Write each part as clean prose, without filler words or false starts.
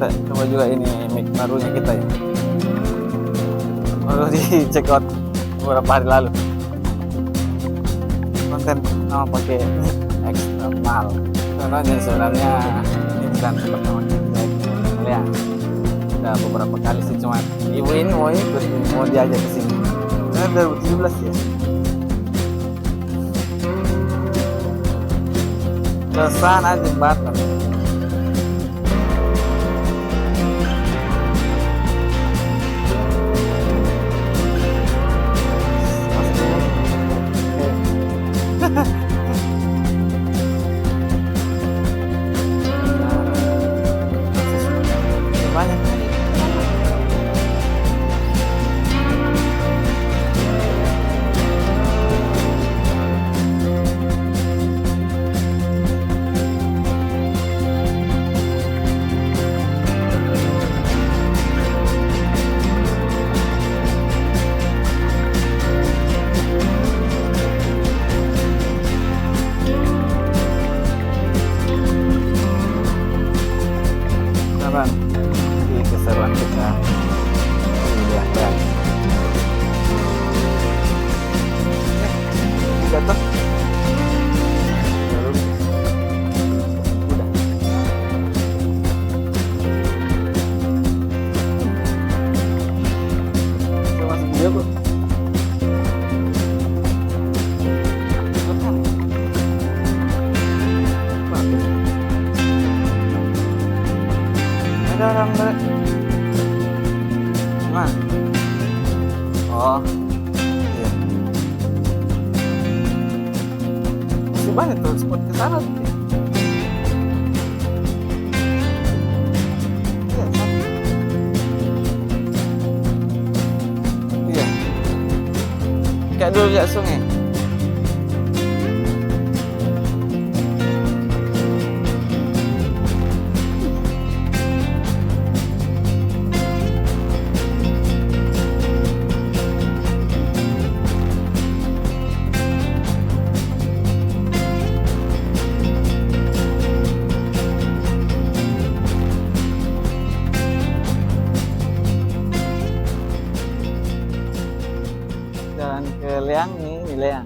kita coba juga ini mic barunya kita ya. Baru di check out beberapa hari lalu. Konten pertama pakai eksternal. Contohnya sebenarnya ini bukan pertama kali ya. Udah beberapa kali sih, cuma ibu ini mau ikut, mau diajak ke sini. Ini 2017 ya. Ke sana jembatan. Banyak. Di keseruan kita ini ya kan jatuh lalu udah itu masih video kok ada orang dari mana? Oh iya, masih banyak tuh spot ke sana tuh. Iya, sama. Iya, kayak dulu lihat sungai. Jalan ke Leang nih, di Leang.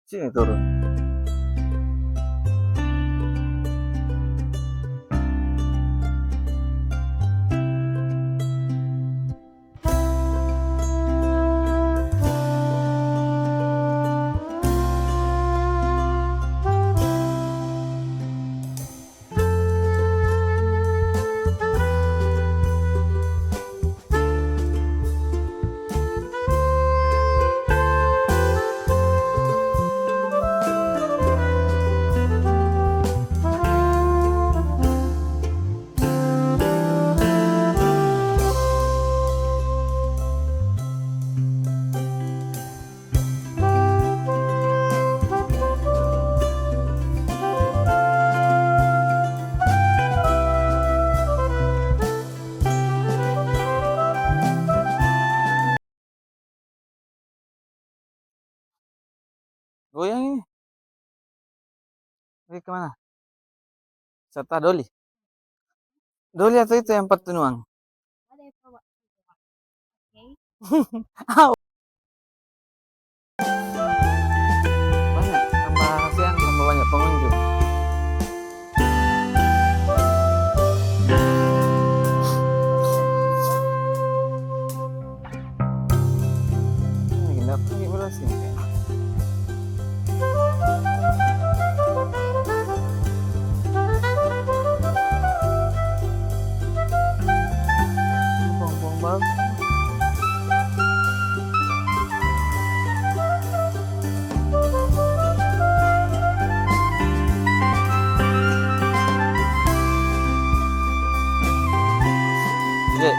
Sini turun. Goyang ini. Pergi kemana? Serta Doli. Doli atau itu yang Petunuang? Ada coba. Banyak, tambah siang, tambah banyak pengunjung. Ini nggak pergi bola sini. Bong-bong bagus. Oke.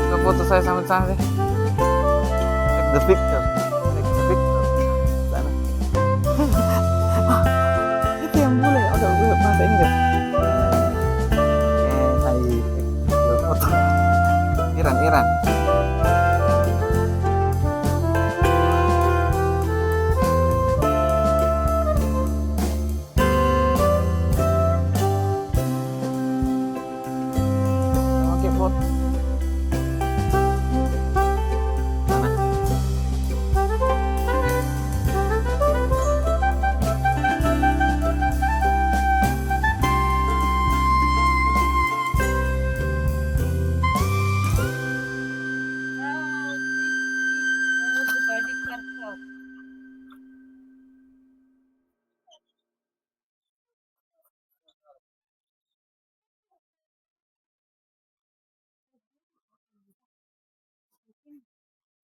Kita foto saya sama sana deh. Take the picture. Take the picture. Sana.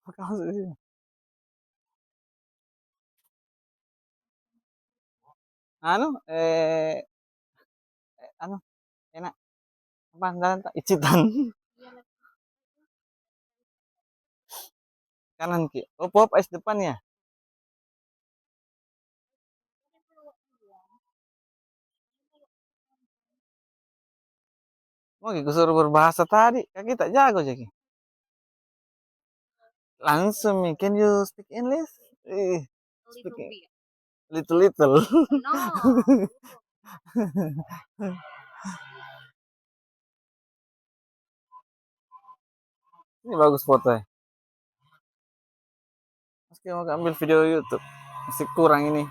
Apa maksud sini? Anu, anu, enak. Apa jalan tak icitan. Kanan ki. Oh, pop es depan ya. Mau ki suruh berbahasa tadi. Kaki tak jago jadi. Langsung mi, can you speak English? Speak little little. Ini bagus foto ya. Meski mau ambil video YouTube. Masih kurang ini.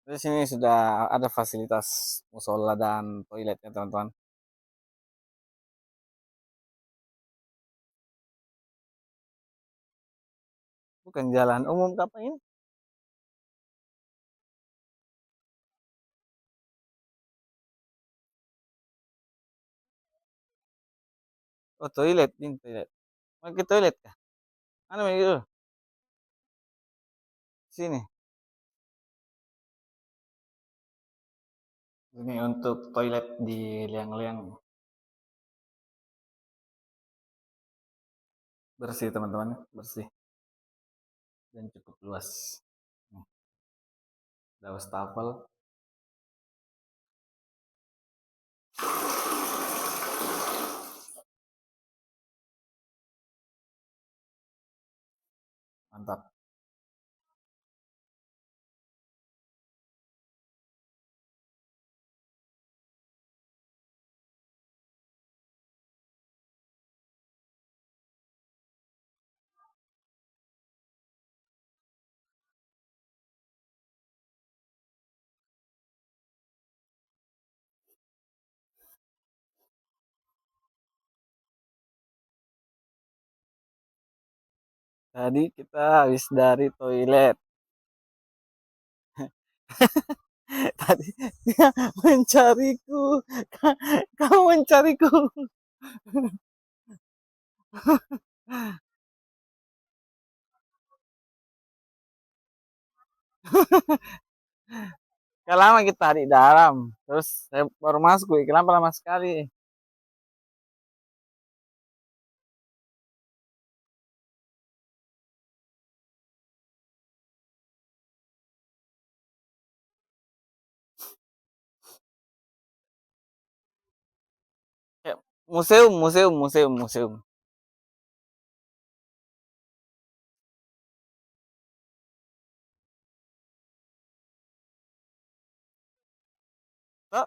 Di sini sudah ada fasilitas musola dan toilet ya teman-teman. Bukan jalan umum apa ini? Oh toilet, ini toilet. Mau ke toilet kah? Mana mau itu? Sini. Ini untuk toilet di liang-liang. Bersih teman-teman, bersih dan cukup luas. Nih, ada wastafel. Mantap. Tadi kita habis dari toilet. Tadi dia mencariku. Kamu mencariku. Gak lama kita di dalam. Terus saya baru masuk. Kenapa lama sekali? Kayak museum, museum, museum, museum. Oh,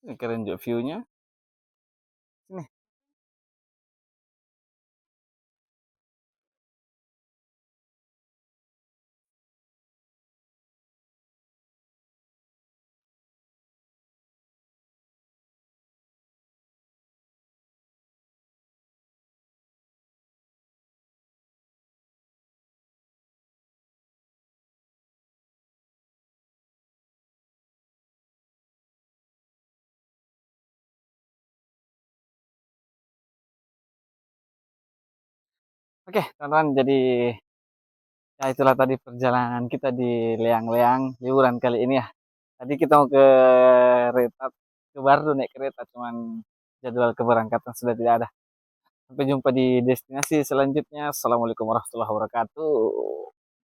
ini keren juga view-nya. Sini. Oke, teman-teman. Jadi ya itulah tadi perjalanan kita di Leang-Leang liburan kali ini ya. Tadi kita mau ke kereta, ke Bardo naik kereta, cuman jadwal keberangkatan sudah tidak ada. Sampai jumpa di destinasi selanjutnya. Assalamualaikum warahmatullahi wabarakatuh.